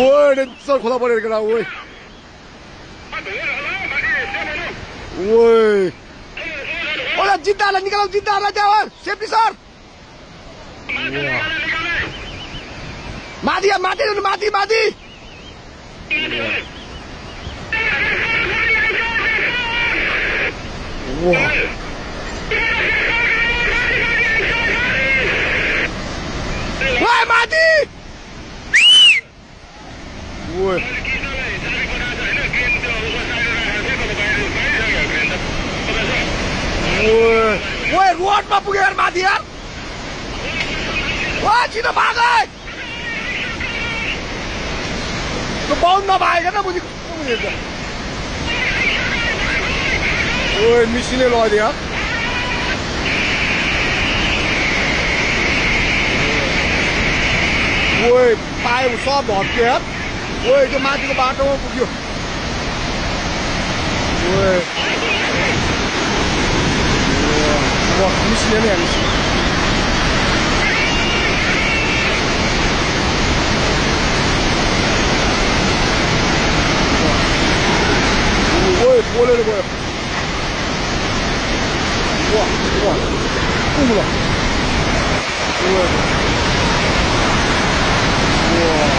喂，这这खोला परेर केटा ओइ ओइ ओला जिद्दालाई निकालौ जिद्दालाई जाऊ सेफ्टी सर माथि माथि माथि माथि ओइ माथि ओइ ओइ रोडमा पुग्यो यार माथि यार ओइ छिटो भाग त्यो बाउन्ड नभएन न बुझी ओइ मिसिने लगिदियो ओइ पायो सब भत्क्यो यार ओइ त्यो माथिको बाटोमा पुग्यो ओइ मिसिने नै हामी ओइ बोलेर गयो वा वा कुमुला ओइ